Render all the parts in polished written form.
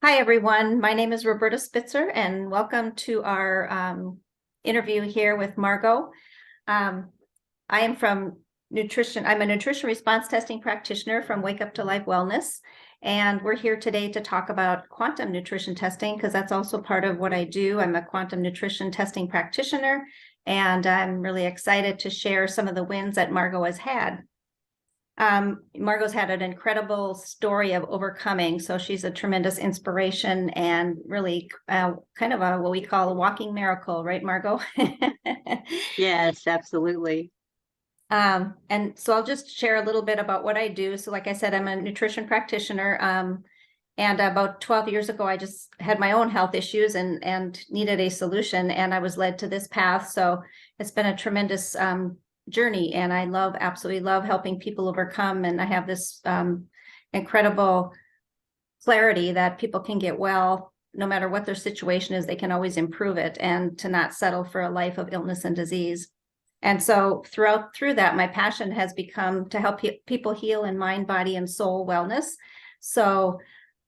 Hi, everyone. My name is Roberta Spitzer, and welcome to our interview here with Margot. I am from nutrition. I'm a nutrition response testing practitioner from Wake Up to Life Wellness. And we're here today to talk about quantum nutrition testing, because that's also part of what I do. I'm a quantum nutrition testing practitioner, and I'm really excited to share some of the wins that Margot has had. Margot's had an incredible story of overcoming. So she's a tremendous inspiration and really kind of what we call a walking miracle, right, Margot? Yes, absolutely. And so I'll just share a little bit about what I do. So like I said, I'm a nutrition practitioner. And about 12 years ago, I just had my own health issues and needed a solution. And I was led to this path. So it's been a tremendous journey, and I absolutely love helping people overcome. And I have this incredible clarity that people can get well no matter what their situation is. They can always improve it, and to not settle for a life of illness and disease. And so through that, my passion has become to help people heal in mind, body, and soul wellness. So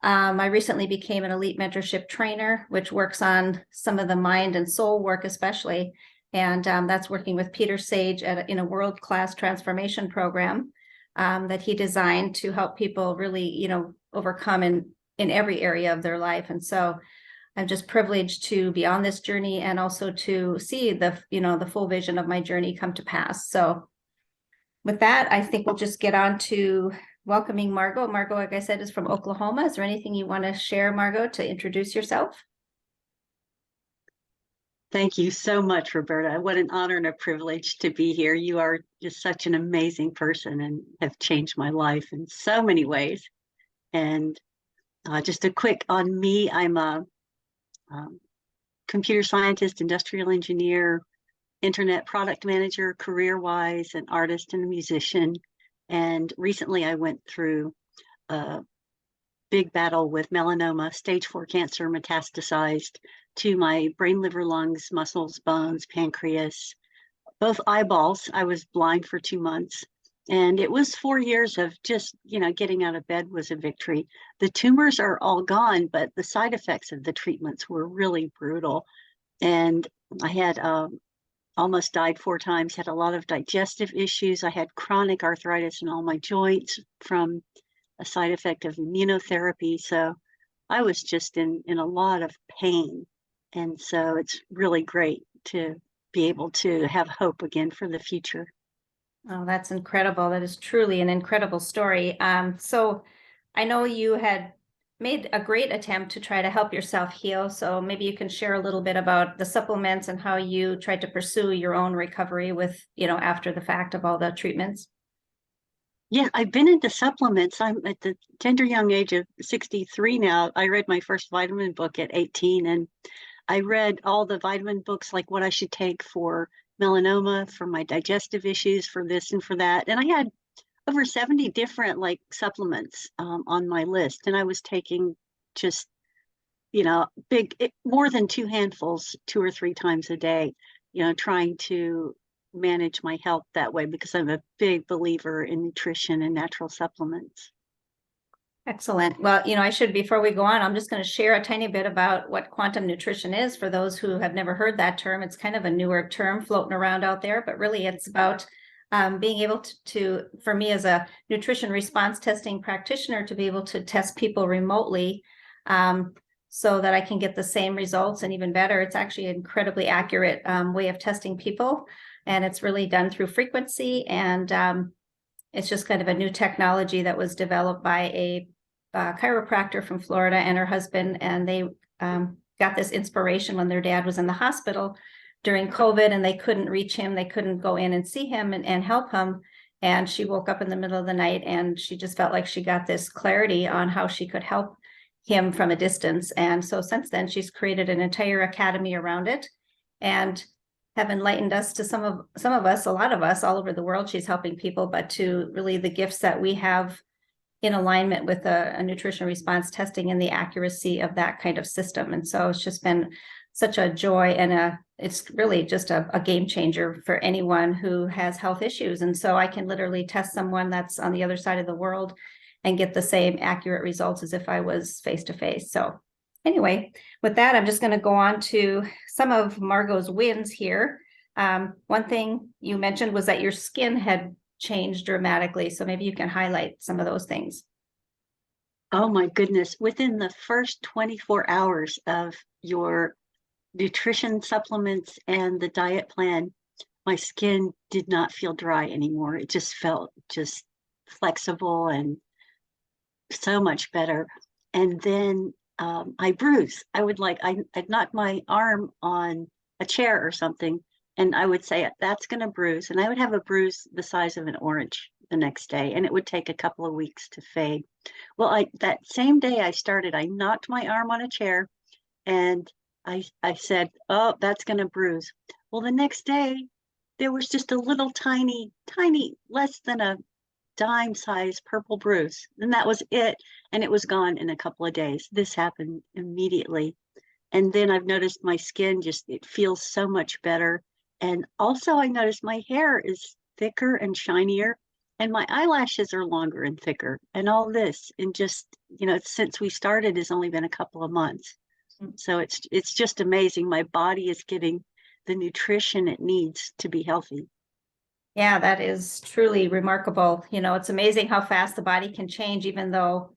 I recently became an elite mentorship trainer, which works on some of the mind and soul work, especially. And that's working with Peter Sage in a world-class transformation program that he designed to help people really, overcome in every area of their life. And so I'm just privileged to be on this journey and also to see the full vision of my journey come to pass. So with that, I think we'll just get on to welcoming Margot. Margot, like I said, is from Oklahoma. Is there anything you want to share, Margot, to introduce yourself? Thank you so much, Roberta. What an honor and a privilege to be here. You are just such an amazing person and have changed my life in so many ways. And just a quick on me, I'm a computer scientist, industrial engineer, internet product manager, career-wise, an artist and a musician. And recently I went through a big battle with melanoma, stage 4 cancer, metastasized to my brain, liver, lungs, muscles, bones, pancreas, both eyeballs. I was blind for 2 months. And it was 4 years of just, getting out of bed was a victory. The tumors are all gone, but the side effects of the treatments were really brutal. And I had almost died 4 times, had a lot of digestive issues. I had chronic arthritis in all my joints from a side effect of immunotherapy. So I was just in a lot of pain. And so it's really great to be able to have hope again for the future. Oh, that's incredible. That is truly an incredible story. So I know you had made a great attempt to try to help yourself heal. So maybe you can share a little bit about the supplements and how you tried to pursue your own recovery with, after the fact of all the treatments. Yeah, I've been into supplements. I'm at the tender young age of 63 now. I read my first vitamin book at 18, and I read all the vitamin books, like what I should take for melanoma, for my digestive issues, for this and for that. And I had over 70 different supplements on my list. And I was taking just, more than 2 handfuls 2 or 3 times a day, trying to manage my health that way, because I'm a big believer in nutrition and natural supplements. Excellent. Well, before we go on, I'm just going to share a tiny bit about what quantum nutrition is for those who have never heard that term. It's kind of a newer term floating around out there, but really it's about being able for me as a nutrition response testing practitioner, to be able to test people remotely so that I can get the same results and even better. It's actually an incredibly accurate way of testing people. And it's really done through frequency. And it's just kind of a new technology that was developed by a chiropractor from Florida and her husband. And they got this inspiration when their dad was in the hospital during COVID and they couldn't reach him. They couldn't go in and see him and help him. And she woke up in the middle of the night and she just felt like she got this clarity on how she could help him from a distance. And so since then, she's created an entire academy around it and have enlightened us to some of us, a lot of us all over the world. She's helping people, but to really the gifts that we have in alignment with a nutrition response testing and the accuracy of that kind of system. And so it's just been such a joy, and it's really just a game changer for anyone who has health issues. And so I can literally test someone that's on the other side of the world and get the same accurate results as if I was face to face. So anyway, with that, I'm just going to go on to some of Margot's wins here. One thing you mentioned was that your skin had changed dramatically. So maybe you can highlight some of those things. Oh my goodness. Within the first 24 hours of your nutrition supplements and the diet plan, my skin did not feel dry anymore. It just felt just flexible and so much better. And then I bruise. I'd knock my arm on a chair or something, and I would say, that's going to bruise. And I would have a bruise the size of an orange the next day, and it would take a couple of weeks to fade. Well, that same day I knocked my arm on a chair, and I said, oh, that's going to bruise. Well, the next day, there was just a little tiny, less than a dime size purple bruise. And that was it. And it was gone in a couple of days. This happened immediately. And then I've noticed my skin it feels so much better. And also I noticed my hair is thicker and shinier, and my eyelashes are longer and thicker, and all this. And just, since we started, has only been a couple of months. So it's just amazing. My body is getting the nutrition it needs to be healthy. Yeah, that is truly remarkable. It's amazing how fast the body can change, even though,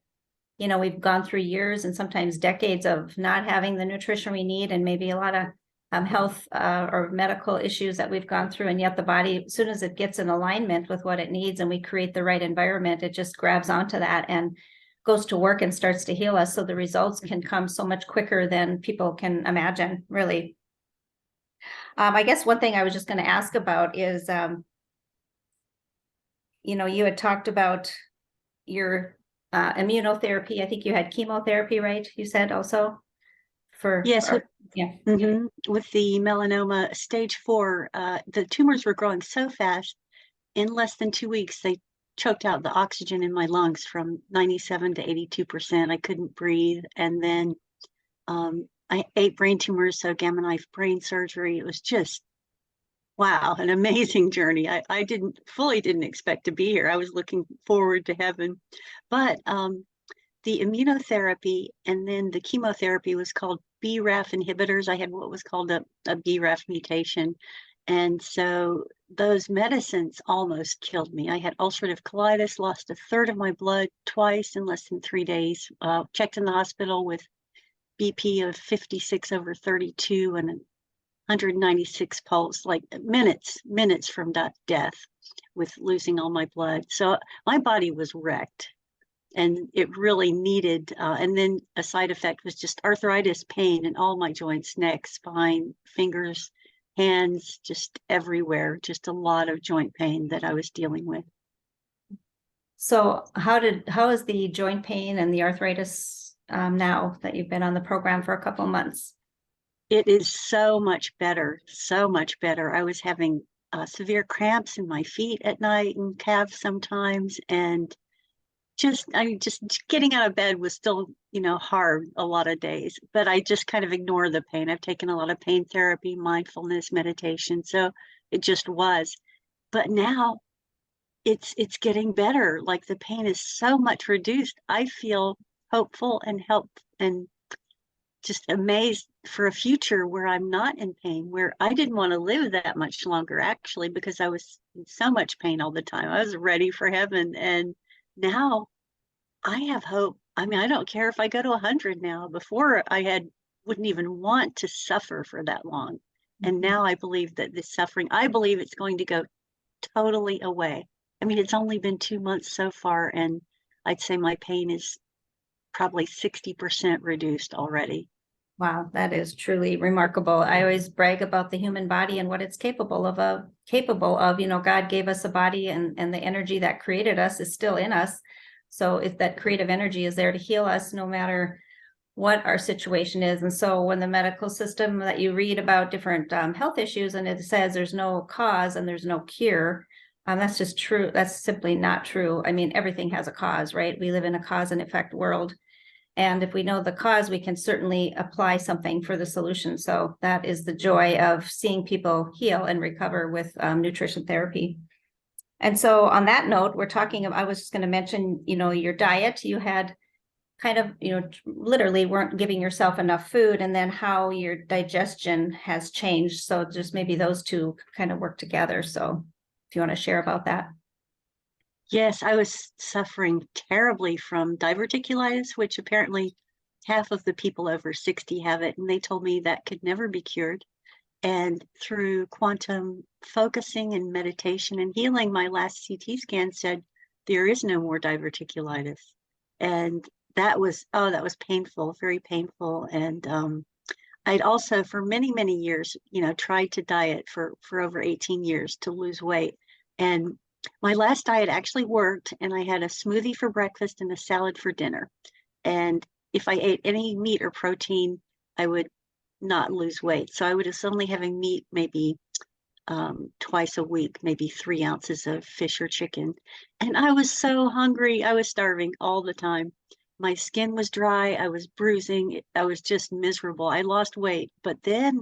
we've gone through years and sometimes decades of not having the nutrition we need, and maybe a lot of health or medical issues that we've gone through. And yet the body, as soon as it gets in alignment with what it needs and we create the right environment, it just grabs onto that and goes to work and starts to heal us. So the results can come so much quicker than people can imagine, really. I guess one thing I was just going to ask about is, you had talked about your immunotherapy. I think you had chemotherapy, right? You said also Yes. with the melanoma stage 4, the tumors were growing so fast. In less than 2 weeks, they choked out the oxygen in my lungs from 97 to 82%. I couldn't breathe. And then I ate brain tumors, so gamma knife brain surgery. It was just, wow, an amazing journey. I didn't expect to be here. I was looking forward to heaven. But the immunotherapy and then the chemotherapy was called BRAF inhibitors. I had what was called a BRAF mutation. And so those medicines almost killed me. I had ulcerative colitis, lost a third of my blood twice in less than 3 days, checked in the hospital with BP of 56/32 and 196 pulse, like minutes from death with losing all my blood. So my body was wrecked, and it really needed, and then a side effect was just arthritis pain in all my joints, neck, spine, fingers, hands, just everywhere, just a lot of joint pain that I was dealing with. So how is the joint pain and the arthritis now that you've been on the program for a couple of months? It is so much better, so much better. I was having severe cramps in my feet at night and calves sometimes, and just getting out of bed was still, hard a lot of days, but I just kind of ignore the pain. I've taken a lot of pain therapy, mindfulness, meditation. So it just was. But now it's getting better. Like the pain is so much reduced. I feel hopeful and helped and just amazed for a future where I'm not in pain, where I didn't want to live that much longer, actually, because I was in so much pain all the time. I was ready for heaven. And now I have hope. I mean, I don't care if I go to 100 now. Before wouldn't even want to suffer for that long. And now I believe that this suffering, I believe it's going to go totally away. I mean, it's only been 2 months so far, and I'd say my pain is probably 60% reduced already. Wow, that is truly remarkable. I always brag about the human body and what it's capable of. God gave us a body, and the energy that created us is still in us. So if that creative energy is there to heal us, no matter what our situation is. And so when the medical system that you read about different health issues, and it says there's no cause and there's no cure, that's just true. That's simply not true. I mean, everything has a cause, right? We live in a cause and effect world. And if we know the cause, we can certainly apply something for the solution. So that is the joy of seeing people heal and recover with nutrition therapy. And so on that note, I was just going to mention, your diet. You had kind of, literally weren't giving yourself enough food, and then how your digestion has changed. So just maybe those two kind of work together. So if you want to share about that. Yes, I was suffering terribly from diverticulitis, which apparently half of the people over 60 have it, and they told me that could never be cured. And through quantum focusing and meditation and healing, my last CT scan said there is no more diverticulitis. And that was painful, very painful. And I'd also, for many, many years, tried to diet for over 18 years to lose weight. And my last diet actually worked, and I had a smoothie for breakfast and a salad for dinner. And if I ate any meat or protein, I would not lose weight. So I would suddenly having meat maybe twice a week, maybe 3 ounces of fish or chicken. And I was so hungry. I was starving all the time. My skin was dry. I was bruising. I was just miserable. I lost weight. But then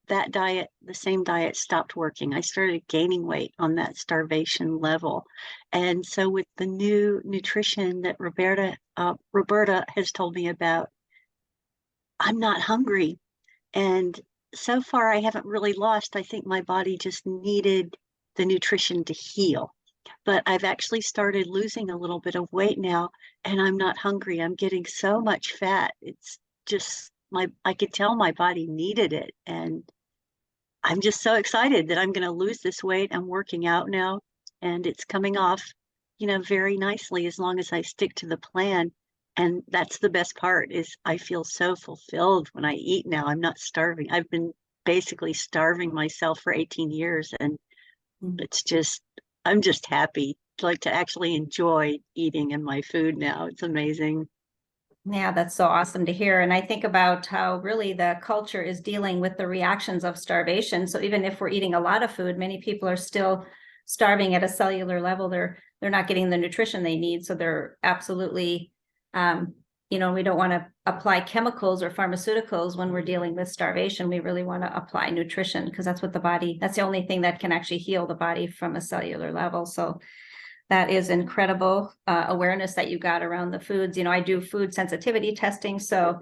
that diet, the same diet, stopped working. I started gaining weight on that starvation level. And so with the new nutrition that Roberta has told me about, I'm not hungry. And so far, I haven't really lost. I think my body just needed the nutrition to heal. But I've actually started losing a little bit of weight now, and I'm not hungry. I'm getting so much fat. It's just I could tell my body needed it. And I'm just so excited that I'm going to lose this weight. I'm working out now, and it's coming off, very nicely as long as I stick to the plan. And that's the best part is I feel so fulfilled when I eat now. I'm not starving. I've been basically starving myself for 18 years, and it's just I'm just happy to actually enjoy eating and my food now. It's amazing. Yeah, that's so awesome to hear. And I think about how really the culture is dealing with the reactions of starvation. So even if we're eating a lot of food, many people are still starving at a cellular level. They're not getting the nutrition they need. So they're absolutely, we don't want to apply chemicals or pharmaceuticals when we're dealing with starvation. We really want to apply nutrition because that's the only thing that can actually heal the body from a cellular level. So that is incredible awareness that you got around the foods. I do food sensitivity testing. So,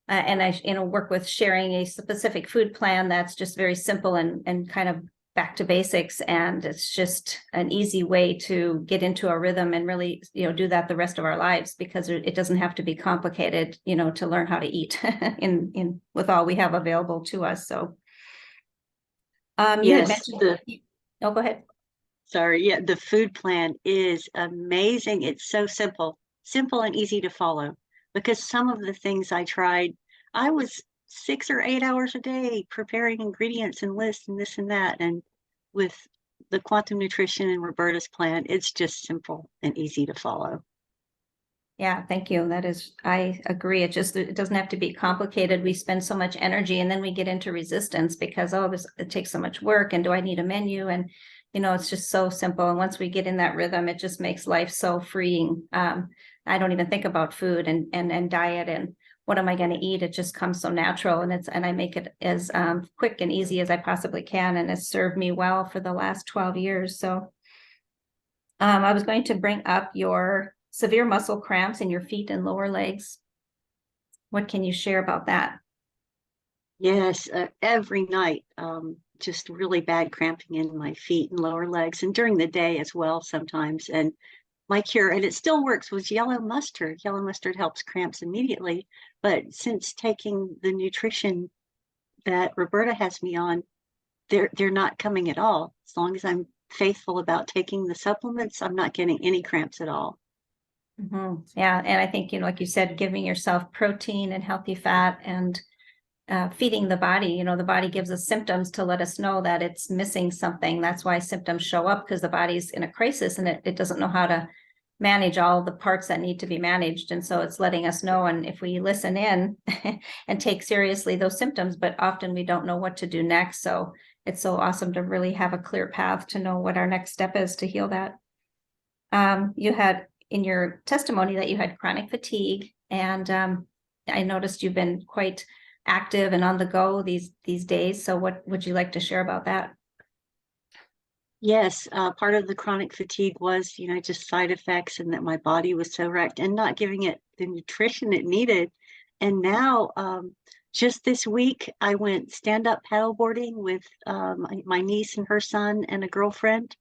and I, work with sharing a specific food plan that's just very simple and kind of back to basics. And it's just an easy way to get into a rhythm and really, do that the rest of our lives, because it doesn't have to be complicated, to learn how to eat in with all we have available to us. So, you had Yes, mentioned, oh, go ahead. sorry. Yeah, the food plan is amazing. It's so simple and easy to follow, because some of the things I tried, I was 6 or 8 hours a day preparing ingredients and lists and this and that. And with the quantum nutrition and Roberta's plan, it's just simple and easy to follow. Yeah, thank you. I agree. It doesn't have to be complicated. We spend so much energy and then we get into resistance because, it takes so much work. And do I need a menu? And, it's just so simple. And once we get in that rhythm, it just makes life so freeing. I don't even think about food and diet and what am I going to eat? It just comes so natural, and I make it as quick and easy as I possibly can. And it's served me well for the last 12 years. So I was going to bring up your severe muscle cramps in your feet and lower legs. What can you share about that? Yes, every night, just really bad cramping in my feet and lower legs, and during the day as well sometimes. And my cure, and it still works, was yellow mustard. Yellow mustard helps cramps immediately. But since taking the nutrition that Roberta has me on, they're not coming at all. As long as I'm faithful about taking the supplements, I'm not getting any cramps at all. Yeah, and I think, like you said, giving yourself protein and healthy fat and feeding the body. The body gives us symptoms to let us know that it's missing something. That's why symptoms show up, because the body's in a crisis and it doesn't know how to manage all the parts that need to be managed. And so it's letting us know. And if we listen in and take seriously those symptoms, but often we don't know what to do next. So it's so awesome to really have a clear path to know what our next step is to heal that. You had in your testimony that you had chronic fatigue, and I noticed you've been quite active and on the go these days. So what would you like to share about that? Yes, part of the chronic fatigue was, just side effects, and that my body was so wrecked and not giving it the nutrition it needed. And now, just this week, I went stand-up paddleboarding with my niece and her son and a girlfriend,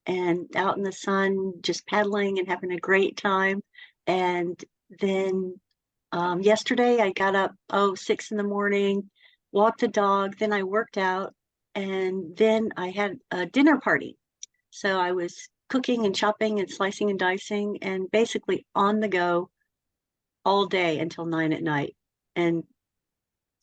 and out in the sun, just paddling and having a great time. And then yesterday, I got up 6 in the morning, walked the dog, then I worked out, and then I had a dinner party. So I was cooking and chopping and slicing and dicing and basically on the go all day until 9 at night, and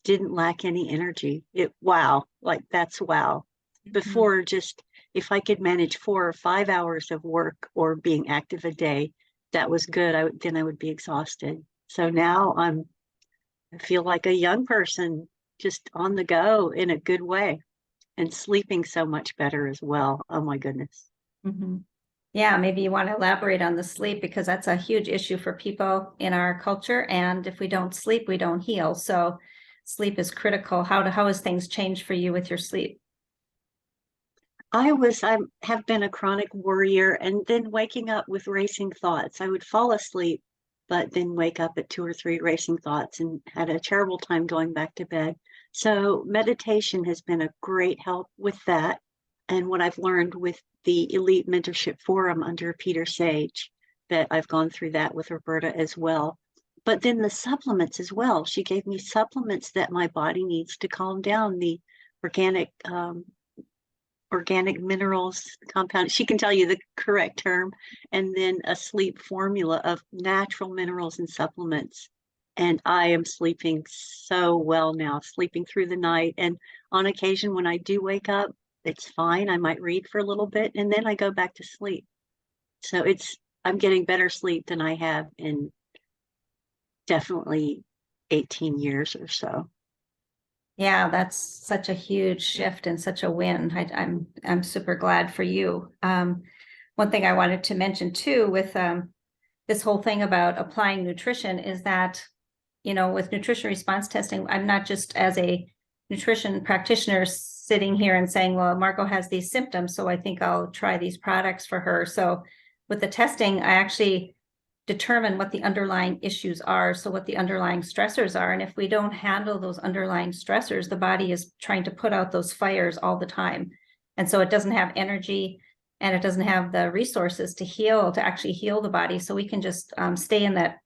didn't lack any energy. Wow, like that's wow. Before, just if I could manage 4 or 5 hours of work or being active a day, that was good. Then I would be exhausted. So now I feel like a young person, just on the go in a good way, and sleeping so much better as well. Oh my goodness. Mhm. Yeah, maybe you want to elaborate on the sleep, because that's a huge issue for people in our culture. And if we don't sleep, we don't heal. So sleep is critical. How has things changed for you with your sleep? I have been a chronic worrier, and then waking up with racing thoughts. I would fall asleep, but then wake up at 2 or 3 racing thoughts and had a terrible time going back to bed. So meditation has been a great help with that. And what I've learned with the Elite Mentorship Forum under Peter Sage, that I've gone through that with Roberta as well. But then the supplements as well. She gave me supplements that my body needs to calm down, the organic minerals compound. She can tell you the correct term, and then a sleep formula of natural minerals and supplements. And I am sleeping so well now, sleeping through the night. And on occasion, when I do wake up, it's fine. I might read for a little bit and then I go back to sleep. So I'm getting better sleep than I have in definitely 18 years or so. Yeah, that's such a huge shift and such a win. I'm super glad for you. One thing I wanted to mention too with this whole thing about applying nutrition is that, with nutrition response testing, I'm not just as a nutrition practitioner sitting here and saying, well, Margot has these symptoms, so I think I'll try these products for her. So with the testing, I actually determine what the underlying issues are, so what the underlying stressors are. And if we don't handle those underlying stressors, the body is trying to put out those fires all the time. And so it doesn't have energy and it doesn't have the resources to actually heal the body. So we can just stay in that,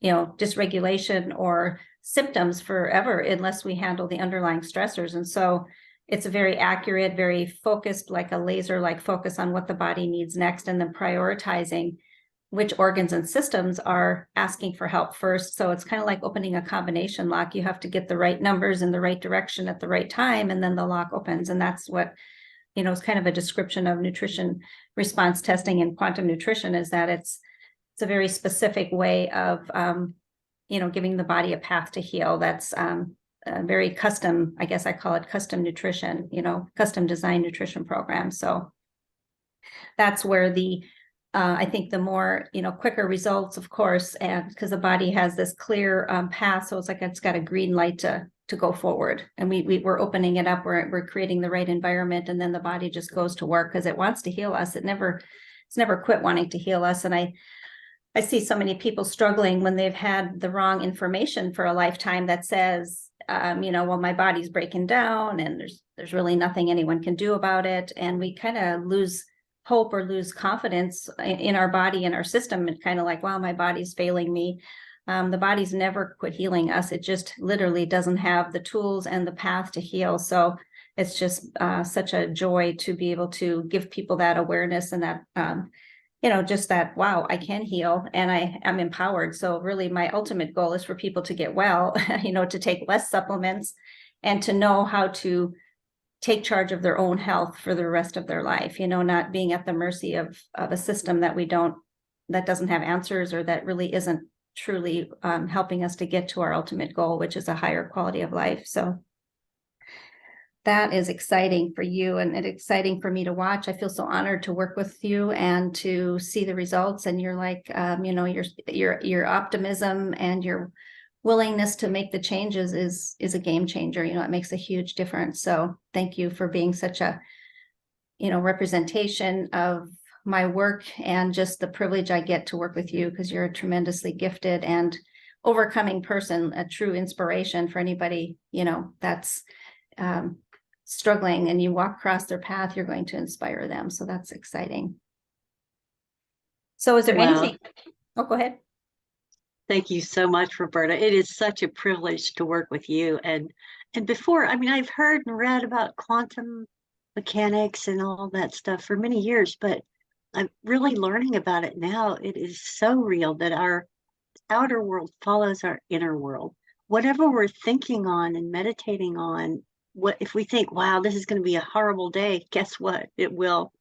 dysregulation or symptoms forever unless we handle the underlying stressors. And so it's a very accurate, very focused, like a laser-like focus on what the body needs next, and then prioritizing which organs and systems are asking for help first. So it's kind of like opening a combination lock. You have to get the right numbers in the right direction at the right time, and then the lock opens. And that's what, is kind of a description of nutrition response testing and quantum nutrition, is that it's a very specific way of, giving the body a path to heal. That's a very custom, I guess I call it custom nutrition, custom design nutrition program. So that's where I think the more, quicker results, of course, and because the body has this clear path. So it's like it's got a green light to go forward. And we're opening it up, we're creating the right environment, and then the body just goes to work because it wants to heal us. It's never quit wanting to heal us. And I see so many people struggling when they've had the wrong information for a lifetime that says, well, my body's breaking down and there's really nothing anyone can do about it. And we kind of lose hope or lose confidence in our body and our system. And kind of like, wow, my body's failing me. The body's never quit healing us. It just literally doesn't have the tools and the path to heal. So it's just such a joy to be able to give people that awareness and that, just that, wow, I can heal and I am empowered. So really my ultimate goal is for people to get well, to take less supplements and to know how to take charge of their own health for the rest of their life, not being at the mercy of a system that doesn't have answers, or that really isn't truly helping us to get to our ultimate goal, which is a higher quality of life. So that is exciting for you, and it's exciting for me to watch. I feel so honored to work with you and to see the results. And you're like, your optimism and your willingness to make the changes is a game changer. It makes a huge difference. So thank you for being such a, representation of my work and just the privilege I get to work with you, because you're a tremendously gifted and overcoming person, a true inspiration for anybody, that's struggling, and you walk across their path, you're going to inspire them. So that's exciting. So is there Well, anything? Oh, go ahead. thank you so much, Roberta. It is such a privilege to work with you. And before, I mean, I've heard and read about quantum mechanics and all that stuff for many years, but I'm really learning about it now. It is so real that our outer world follows our inner world. Whatever we're thinking on and meditating on, what if we think, wow, this is going to be a horrible day? Guess what? It will.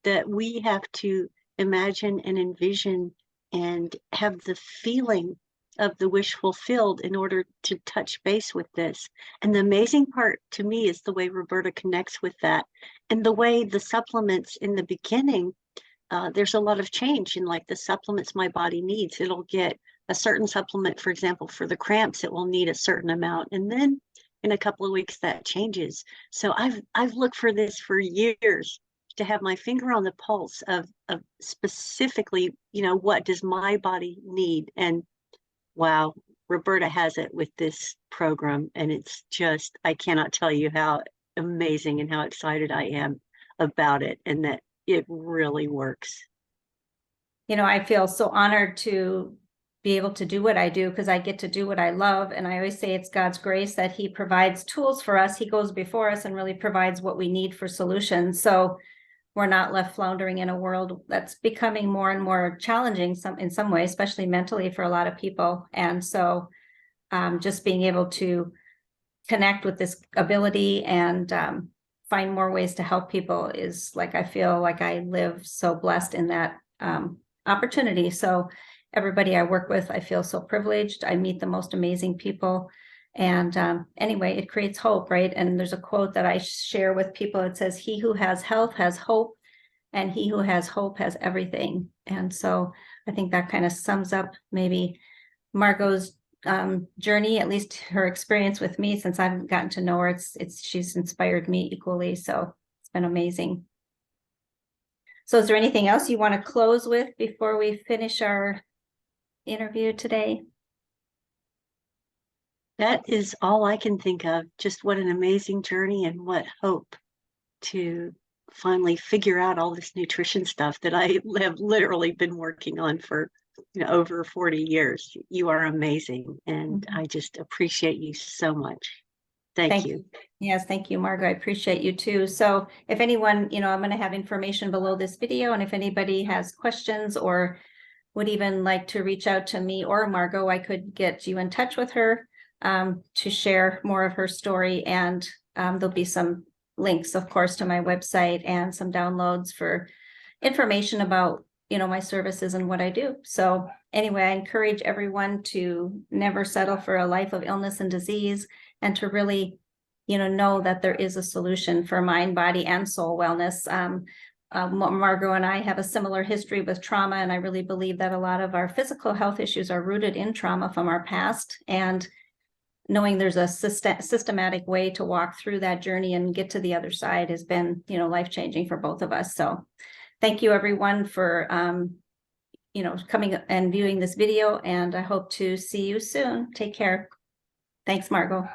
That we have to imagine and envision and have the feeling of the wish fulfilled in order to touch base with this. And the amazing part to me is the way Roberta connects with that, and the way the supplements in the beginning, there's a lot of change in like the supplements my body needs. It'll get a certain supplement, for example, for the cramps, it will need a certain amount. And then in a couple of weeks that changes. So I've looked for this for years, to have my finger on the pulse of specifically, what does my body need? And wow, Roberta has it with this program. And it's just, I cannot tell you how amazing and how excited I am about it, and that it really works. I feel so honored to be able to do what I do, because I get to do what I love. And I always say it's God's grace that he provides tools for us. He goes before us and really provides what we need for solutions. So we're not left floundering in a world that's becoming more and more challenging in some ways, especially mentally for a lot of people. And so just being able to connect with this ability and find more ways to help people is like, I feel like I live so blessed in that opportunity. So everybody I work with, I feel so privileged. I meet the most amazing people. And anyway, it creates hope, right? And there's a quote that I share with people. It says, "He who has health has hope, and he who has hope has everything." And so I think that kind of sums up maybe Margot's journey, at least her experience with me since I've gotten to know her. She's inspired me equally. So it's been amazing. So is there anything else you want to close with before we finish our interview today? That is all I can think of. Just what an amazing journey, and what hope to finally figure out all this nutrition stuff that I have literally been working on for over 40 years. You are amazing, and I just appreciate you so much. Thank you. Yes, thank you, Margot. I appreciate you too. So if anyone, I'm going to have information below this video, and if anybody has questions or would even like to reach out to me or Margot, I could get you in touch with her to share more of her story. And there'll be some links, of course, to my website and some downloads for information about, my services and what I do. So anyway, I encourage everyone to never settle for a life of illness and disease, and to really, know that there is a solution for mind, body, and soul wellness. Margot and I have a similar history with trauma, and I really believe that a lot of our physical health issues are rooted in trauma from our past. And knowing there's a systematic way to walk through that journey and get to the other side has been, life-changing for both of us. So thank you, everyone, for, coming and viewing this video, and I hope to see you soon. Take care. Thanks, Margot.